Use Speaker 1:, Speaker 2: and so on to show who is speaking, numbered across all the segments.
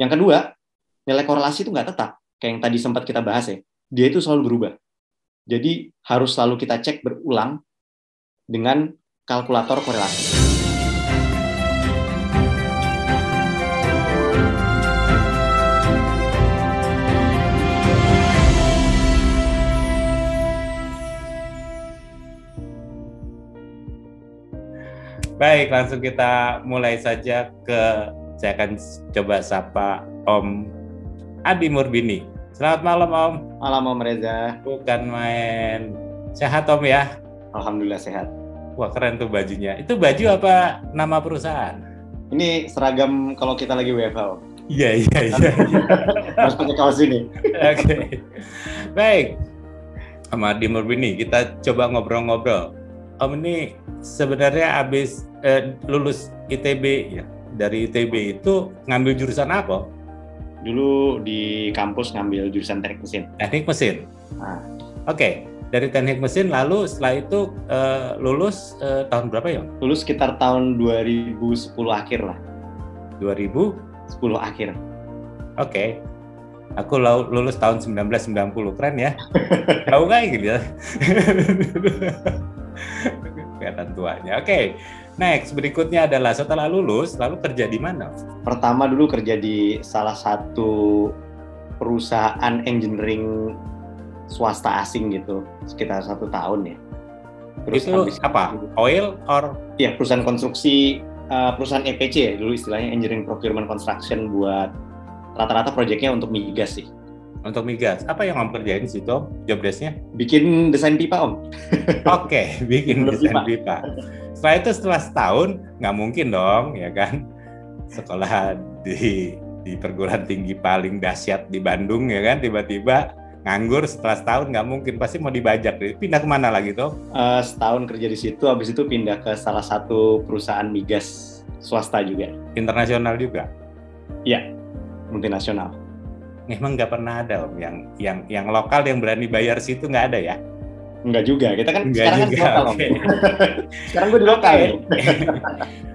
Speaker 1: Yang kedua, nilai korelasi itu nggak tetap. Kayak yang tadi sempat kita bahas ya. Dia itu selalu berubah. Jadi harus selalu kita cek berulang dengan kalkulator korelasi.
Speaker 2: Baik, langsung kita mulai saja saya akan coba sapa Om Adi Murbini. Selamat malam Om.
Speaker 1: Malam Om Reza.
Speaker 2: Bukan main. Sehat Om ya?
Speaker 1: Alhamdulillah sehat.
Speaker 2: Wah keren tuh bajunya. Itu baju apa nama perusahaan?
Speaker 1: Ini seragam kalau kita lagi WFH Om.
Speaker 2: Iya.
Speaker 1: Harus pakai kaos ini.
Speaker 2: Oke. Baik, Om Adi Murbini, kita coba ngobrol-ngobrol. Om ini sebenarnya habis lulus ITB ya. Dari ITB itu ngambil jurusan apa?
Speaker 1: Dulu di kampus ngambil jurusan teknik mesin.
Speaker 2: Teknik mesin.
Speaker 1: Nah.
Speaker 2: Oke. Dari teknik mesin lalu setelah itu lulus tahun berapa ya?
Speaker 1: Lulus sekitar tahun 2010 akhir lah.
Speaker 2: 2010
Speaker 1: akhir.
Speaker 2: Oke. Aku lulus tahun 1990. Keren ya. Tahu nggak gitu ya? Kelihatan tuanya. Oke. Next, berikutnya adalah setelah lulus, lalu kerja di mana?
Speaker 1: Pertama dulu kerja di salah satu perusahaan engineering swasta asing gitu, sekitar 1 tahun ya.
Speaker 2: Terus itu apa? Oil or?
Speaker 1: Ya, perusahaan konstruksi, perusahaan EPC ya, dulu istilahnya Engineering Procurement Construction, buat rata-rata proyeknya untuk migas sih.
Speaker 2: Untuk migas. Apa yang Om kerjain di situ, job desk-nya?
Speaker 1: Bikin desain pipa, Om.
Speaker 2: Oke, bikin desain pipa. Setelah itu setelah setahun, nggak mungkin dong, ya kan? Sekolah di perguruan tinggi paling dahsyat di Bandung, ya kan? Tiba-tiba nganggur setelah setahun, nggak mungkin. Pasti mau dibajak. Pindah kemana lagi tuh?
Speaker 1: Setahun kerja di situ, habis itu pindah ke salah satu perusahaan migas swasta juga.
Speaker 2: Internasional juga?
Speaker 1: Iya, multinasional.
Speaker 2: Emang nggak pernah ada Om yang lokal yang berani bayar situ, nggak ada ya?
Speaker 1: Enggak juga, kita kan
Speaker 2: enggak
Speaker 1: sekarang
Speaker 2: juga,
Speaker 1: kan lokal.
Speaker 2: Okay.
Speaker 1: Sekarang gue di lokal.
Speaker 2: Okay.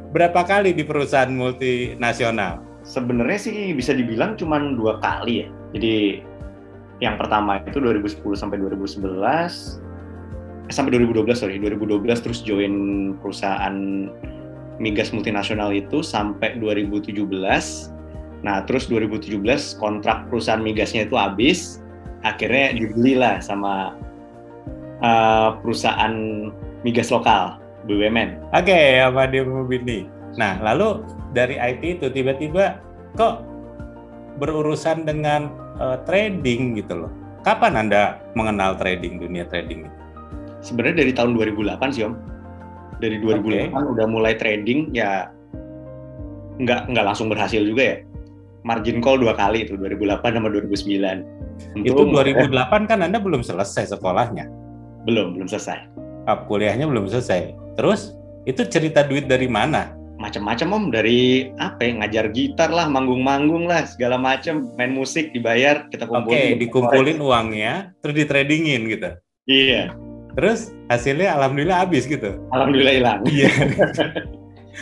Speaker 2: Berapa kali di perusahaan multinasional?
Speaker 1: Sebenarnya sih bisa dibilang cuma 2 kali ya. Jadi yang pertama itu 2010 sampai 2011, sampai 2012 terus join perusahaan migas multinasional itu sampai 2017. Nah, terus 2017 kontrak perusahaan migasnya itu habis, akhirnya dibelilah sama perusahaan migas lokal, BUMN.
Speaker 2: Oke, apa dia Murbini. Nah, lalu dari IT itu tiba-tiba kok berurusan dengan trading gitu loh. Kapan Anda mengenal trading, dunia trading?
Speaker 1: Sebenarnya dari tahun 2008 sih Om. Dari 2008 udah mulai trading, ya nggak langsung berhasil juga ya. Margin call 2 kali itu, 2008 sama 2009.
Speaker 2: Itu 2008 kan Anda belum selesai sekolahnya?
Speaker 1: Belum selesai.
Speaker 2: Kuliahnya belum selesai. Terus itu cerita duit dari mana?
Speaker 1: Macam-macam Om, dari apa ya, ngajar gitar lah, manggung-manggung lah, segala macam, main musik dibayar, kita kumpulin.
Speaker 2: Oke, dikumpulin uangnya, terus ditradingin gitu.
Speaker 1: Iya.
Speaker 2: Terus hasilnya alhamdulillah habis gitu.
Speaker 1: Alhamdulillah hilang.
Speaker 2: Iya.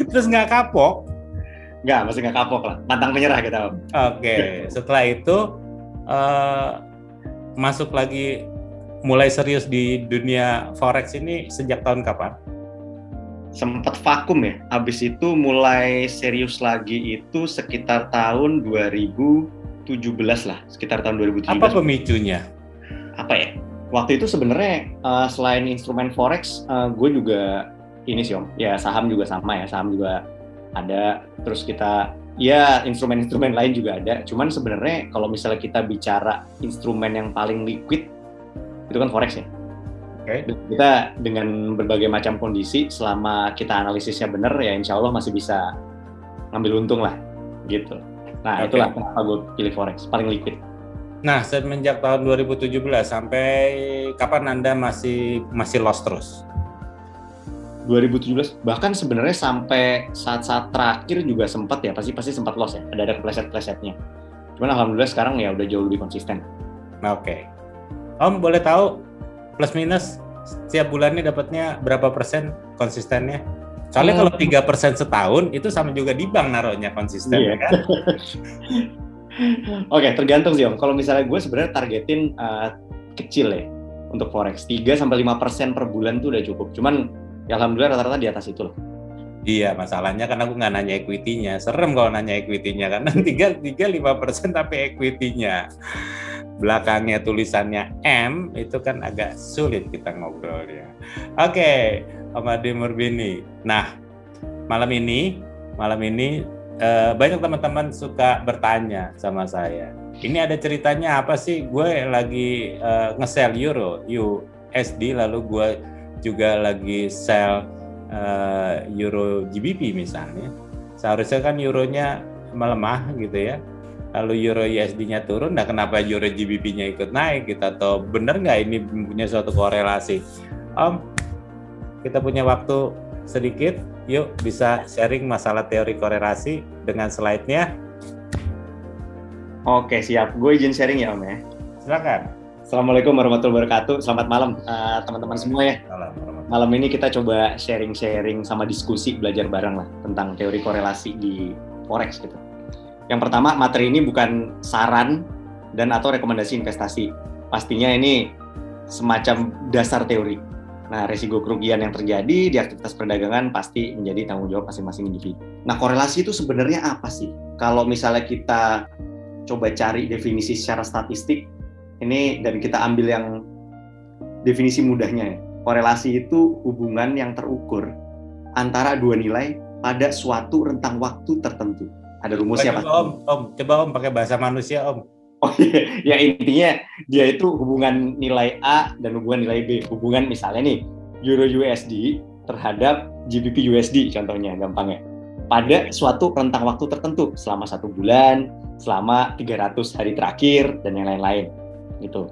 Speaker 2: Terus nggak kapok?
Speaker 1: Nggak, masih nggak kapok lah. Pantang menyerah kita Om.
Speaker 2: Oke, setelah itu masuk lagi mulai serius di dunia forex ini sejak tahun kapan?
Speaker 1: Sempat vakum ya. Habis itu mulai serius lagi itu sekitar tahun 2017 lah, sekitar tahun 2017.
Speaker 2: Apa pemicunya?
Speaker 1: Apa ya? Waktu itu sebenarnya selain instrumen forex, gue juga ini sih Om. Ya saham juga sama ya, saham juga ada. Terus kita ya instrumen-instrumen lain juga ada. Cuman sebenarnya kalau misalnya kita bicara instrumen yang paling liquid, itu kan forex ya.
Speaker 2: Okay.
Speaker 1: Kita dengan berbagai macam kondisi, selama kita analisisnya benar, ya insya Allah masih bisa ngambil untung lah, gitu. Nah, itulah kenapa gue pilih forex, paling liquid.
Speaker 2: Nah, semenjak tahun 2017 sampai kapan Anda masih loss terus?
Speaker 1: 2017, bahkan sebenarnya sampai saat-saat terakhir juga sempat ya, pasti sempat loss ya, ada kepleset-plesetnya. Cuman alhamdulillah sekarang ya udah jauh lebih konsisten.
Speaker 2: Oke. Om boleh tahu plus minus setiap bulannya dapatnya berapa persen konsistennya? Soalnya kalau 3% setahun itu sama juga di bank naruhnya konsisten,
Speaker 1: iya.
Speaker 2: kan?
Speaker 1: Oke, tergantung sih Om. Kalau misalnya gue sebenarnya targetin kecil ya untuk forex, 3-5% per bulan tuh udah cukup. Cuman ya alhamdulillah rata-rata di atas itu loh.
Speaker 2: Iya, masalahnya kan aku nggak nanya equity-nya. Serem kalau nanya equity-nya karena 3-5% tapi equity-nya belakangnya tulisannya M, itu kan agak sulit kita ngobrolnya. Oke, Om Adi Murbini. Nah, malam ini banyak teman-teman suka bertanya sama saya. Ini ada ceritanya apa sih? Gue lagi nge-sell euro, USD, lalu gue juga lagi sell euro GBP misalnya. Seharusnya kan euronya melemah gitu ya. Lalu euro USD-nya turun, nah kenapa euro GBP-nya ikut naik gitu? Atau benar nggak ini punya suatu korelasi? Om, kita punya waktu sedikit, yuk bisa sharing masalah teori korelasi dengan slide-nya.
Speaker 1: Oke, siap. Gue izin sharing ya Om ya.
Speaker 2: Silakan.
Speaker 1: Assalamualaikum warahmatullahi wabarakatuh. Selamat malam teman-teman semua ya. Malam ini kita coba sharing-sharing sama diskusi, belajar bareng lah tentang teori korelasi di forex gitu. Yang pertama, materi ini bukan saran dan atau rekomendasi investasi. Pastinya ini semacam dasar teori. Nah, resiko kerugian yang terjadi di aktivitas perdagangan pasti menjadi tanggung jawab masing-masing individu. Nah, korelasi itu sebenarnya apa sih? Kalau misalnya kita coba cari definisi secara statistik, ini dan kita ambil yang definisi mudahnya ya. Korelasi itu hubungan yang terukur antara dua nilai pada suatu rentang waktu tertentu. Ada rumusnya pasti.
Speaker 2: Coba Om pakai bahasa manusia Om.
Speaker 1: Oh iya, ya intinya dia itu hubungan nilai A dan hubungan nilai B. Hubungan misalnya nih, Euro USD terhadap GBP USD contohnya, gampangnya. Pada suatu rentang waktu tertentu, selama 1 bulan, selama 300 hari terakhir, dan yang lain-lain. Gitu.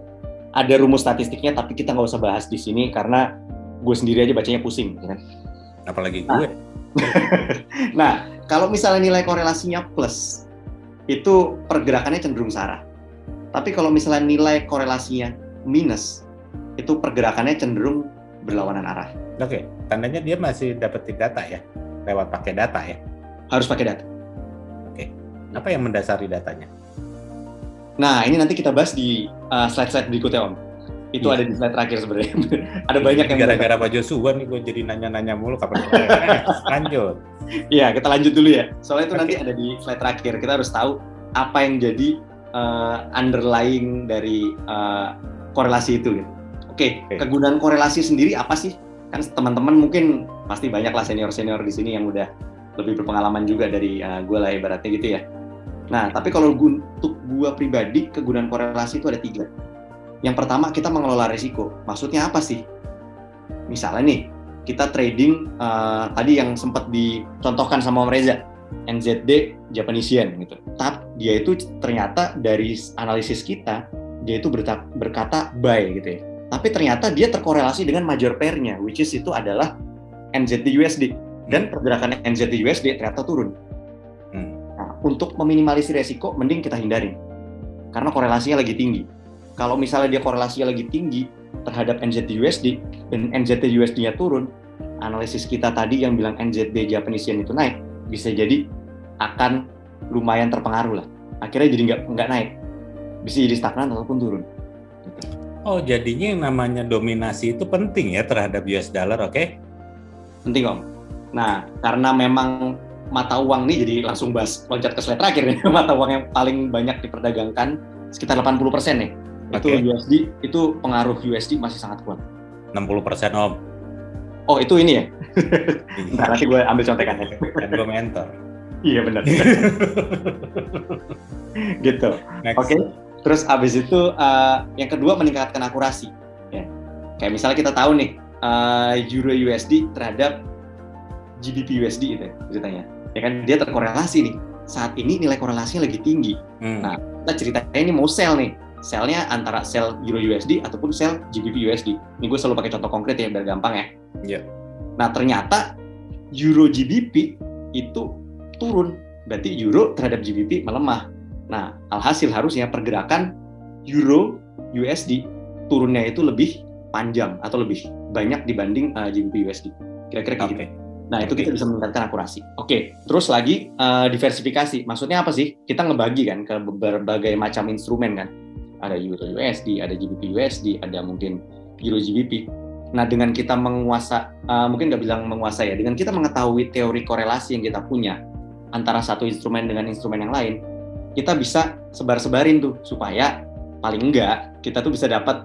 Speaker 1: Ada rumus statistiknya, tapi kita nggak usah bahas di sini karena gue sendiri aja bacanya pusing. Kan?
Speaker 2: Apalagi gue.
Speaker 1: Nah, kalau misalnya nilai korelasinya plus, itu pergerakannya cenderung sarah. Tapi kalau misalnya nilai korelasinya minus, itu pergerakannya cenderung berlawanan arah.
Speaker 2: Oke, tandanya dia masih dapetin data ya? Lewat pakai data ya?
Speaker 1: Harus pakai data.
Speaker 2: Oke, apa yang mendasari datanya?
Speaker 1: Nah, ini nanti kita bahas di slide-slide berikutnya, Om. Itu ada di slide terakhir sebenarnya. Ada banyak yang
Speaker 2: gara-gara Pak Joshua nih gue jadi nanya-nanya mulu kapan lanjut.
Speaker 1: Iya, kita lanjut dulu ya. Soalnya itu nanti ada di slide terakhir. Kita harus tahu apa yang jadi underlying dari korelasi itu. Gitu. Oke, kegunaan korelasi sendiri apa sih? Kan teman-teman mungkin pasti banyak lah senior-senior di sini yang udah lebih berpengalaman juga dari gue lah ibaratnya gitu ya. Nah, tapi kalau untuk gue pribadi, kegunaan korelasi itu ada 3. Yang pertama, kita mengelola risiko. Maksudnya apa sih? Misalnya nih, kita trading tadi yang sempat dicontohkan sama Om Reza, NZD Japanese Yen gitu. Tapi dia itu ternyata dari analisis kita, dia itu berkata buy gitu ya. Tapi ternyata dia terkorelasi dengan major pair-nya, which is itu adalah NZD USD. Dan pergerakan NZD USD ternyata turun. Nah, untuk meminimalisir resiko, mending kita hindarin. Karena korelasinya lagi tinggi. Kalau misalnya dia korelasinya lagi tinggi terhadap NZD USD dan NZD USD-nya turun, analisis kita tadi yang bilang NZD Japanese Yen itu naik, bisa jadi akan lumayan terpengaruh lah. Akhirnya jadi nggak naik. Bisa jadi stagnan ataupun turun.
Speaker 2: Oh, jadinya yang namanya dominasi itu penting ya terhadap US dollar, oke?
Speaker 1: Penting, Om. Nah, karena memang mata uang nih, jadi langsung loncat ke slide terakhir nih. Mata uang yang paling banyak diperdagangkan, sekitar 80% nih. Itu USD, itu pengaruh USD masih sangat kuat.
Speaker 2: 60% Om.
Speaker 1: Oh, itu ini ya? Nah, nanti gue ambil contekannya.
Speaker 2: Kan gue mentor.
Speaker 1: Iya, benar. Gitu. Oke. Terus abis itu, yang kedua meningkatkan akurasi. Ya. Kayak misalnya kita tahu nih, Euro USD terhadap GBP USD itu ceritanya. Ya kan, dia terkorelasi nih. Saat ini nilai korelasinya lagi tinggi. Nah, kita ceritanya ini mau sell nih. Sell-nya antara sell Euro USD ataupun sell GBP USD. Ini gue selalu pakai contoh konkret ya, biar gampang ya.
Speaker 2: Yeah.
Speaker 1: Nah, ternyata Euro GBP itu turun. Berarti Euro terhadap GBP melemah. Nah, alhasil harusnya pergerakan Euro USD turunnya itu lebih panjang atau lebih banyak dibanding GBP USD. Kira-kira kayak gitu. Nah, itu kita bisa meningkatkan akurasi. Oke, terus lagi diversifikasi. Maksudnya apa sih? Kita ngebagi kan ke berbagai macam instrumen kan. Ada Euro USD, ada GBP USD, ada mungkin Euro GBP. Nah, dengan kita mungkin nggak bilang menguasai ya, dengan kita mengetahui teori korelasi yang kita punya antara satu instrumen dengan instrumen yang lain, kita bisa sebar-sebarin tuh, supaya paling enggak kita tuh bisa dapat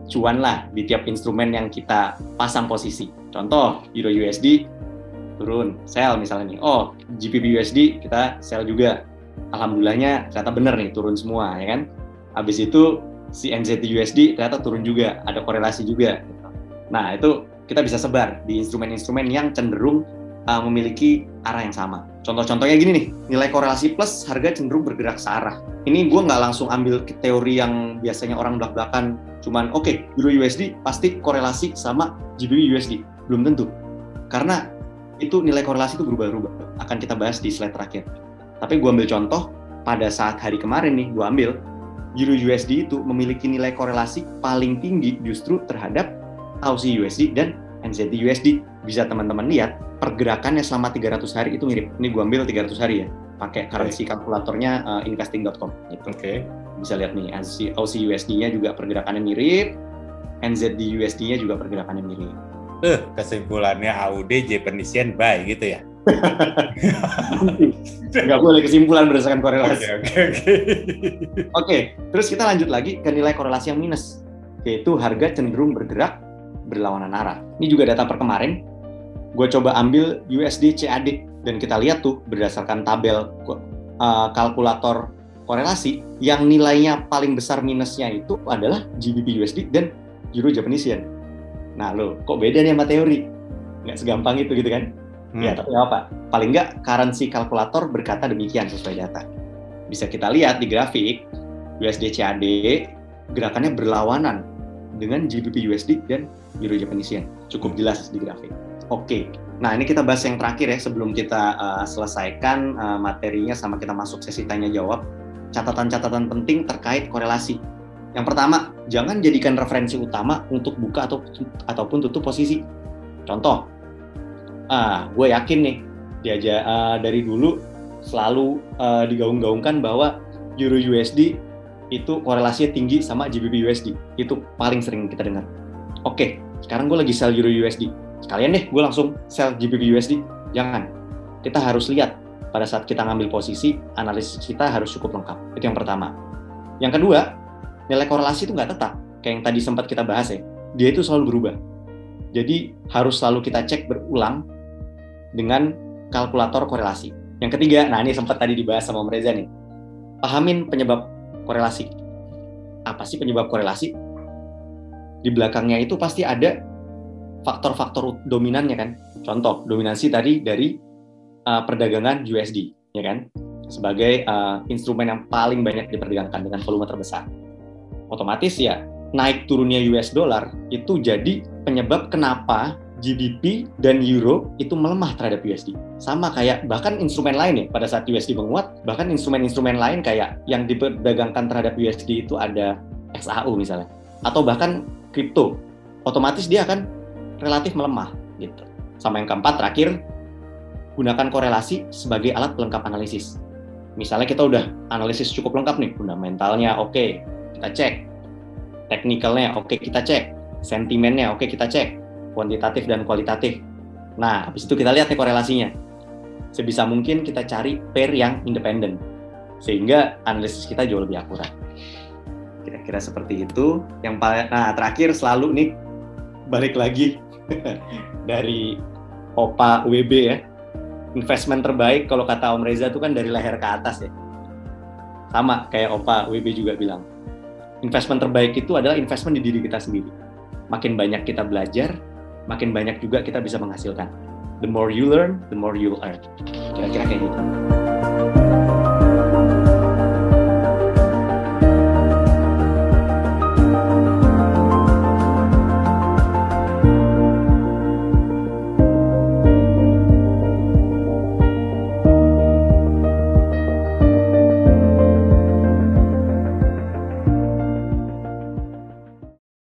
Speaker 1: cuan lah di tiap instrumen yang kita pasang posisi. Contoh, Euro USD turun, sell misalnya nih. Oh, GBP USD kita sell juga. Alhamdulillahnya ternyata bener nih, turun semua, ya kan? Habis itu si NZD USD ternyata turun juga, ada korelasi juga. Nah, itu kita bisa sebar di instrumen-instrumen yang cenderung memiliki arah yang sama. Contoh-contohnya gini nih, nilai korelasi plus harga cenderung bergerak searah. Ini gue nggak langsung ambil teori yang biasanya orang belak-belakan, cuman oke, Euro USD pasti korelasi sama GBP USD. Belum tentu. Karena itu nilai korelasi itu berubah-ubah. Akan kita bahas di slide terakhir. Tapi gue ambil contoh, pada saat hari kemarin nih, gue ambil Euro USD itu memiliki nilai korelasi paling tinggi justru terhadap Aussie USD dan NZD USD. Bisa teman-teman lihat, pergerakannya selama 300 hari itu mirip. Ini gue ambil 300 hari ya, pakai currency kalkulatornya investing.com. Gitu. Bisa lihat nih, Aussie USD-nya juga pergerakannya mirip, NZD USD-nya juga pergerakannya mirip.
Speaker 2: Kesimpulannya AUD Japanese buy gitu ya?
Speaker 1: Nggak boleh kesimpulan berdasarkan korelasi.
Speaker 2: Oke.
Speaker 1: Terus kita lanjut lagi ke nilai korelasi yang minus, yaitu harga cenderung bergerak berlawanan arah. Ini juga data per kemarin. Gue coba ambil USD CAD dan kita lihat tuh berdasarkan tabel kalkulator korelasi, yang nilainya paling besar minusnya itu adalah GBP USD dan Euro Japanese Yen. Nah lo, kok beda nih sama teori? Nggak segampang itu gitu kan? Ya, tapi nggak apa. Paling nggak currency kalkulator berkata demikian sesuai data. Bisa kita lihat di grafik, USD CAD gerakannya berlawanan dengan GBP USD dan Euro Japanese Yen. Cukup jelas di grafik. Oke, nah ini kita bahas yang terakhir ya, sebelum kita selesaikan materinya sama kita masuk sesi tanya-jawab. Catatan-catatan penting terkait korelasi. Yang pertama, jangan jadikan referensi utama untuk buka ataupun tutup posisi. Contoh, gue yakin nih, dari dulu selalu digaung-gaungkan bahwa Euro USD itu korelasinya tinggi sama GBP USD. Itu paling sering kita dengar. Oke, sekarang gue lagi sell Euro USD. Sekalian deh, gue langsung sell GBP USD. Jangan. Kita harus lihat, pada saat kita ngambil posisi, analisis kita harus cukup lengkap. Itu yang pertama. Yang kedua, nilai korelasi itu nggak tetap, kayak yang tadi sempat kita bahas ya, dia itu selalu berubah. Jadi harus selalu kita cek berulang dengan kalkulator korelasi. Yang ketiga, nah ini sempat tadi dibahas sama Om Reza nih, pahamin penyebab korelasi. Apa sih penyebab korelasi? Di belakangnya itu pasti ada faktor-faktor dominannya kan. Contoh, dominansi tadi dari perdagangan USD, ya kan? Sebagai instrumen yang paling banyak diperdagangkan dengan volume terbesar. Otomatis ya naik turunnya US dollar itu jadi penyebab kenapa GBP dan Euro itu melemah terhadap USD. Sama kayak bahkan instrumen lain ya, pada saat USD menguat, bahkan instrumen-instrumen lain kayak yang diperdagangkan terhadap USD itu ada XAU misalnya, atau bahkan kripto, otomatis dia akan relatif melemah gitu. Sama yang keempat terakhir, gunakan korelasi sebagai alat pelengkap analisis. Misalnya kita udah analisis cukup lengkap nih, fundamentalnya oke, kita cek, teknikalnya oke, kita cek, sentimennya oke, kita cek, kuantitatif dan kualitatif. Nah, habis itu kita lihat nih korelasinya. Sebisa mungkin kita cari pair yang independen, sehingga analisis kita jauh lebih akurat. Kira-kira seperti itu. Nah, terakhir selalu nih, balik lagi dari OPA WB ya. Investment terbaik kalau kata Om Reza itu kan dari leher ke atas ya. Sama kayak OPA WB juga bilang. Investment terbaik itu adalah investment di diri kita sendiri. Makin banyak kita belajar, makin banyak juga kita bisa menghasilkan. The more you learn, the more you'll earn. Kira-kira kayak gitu.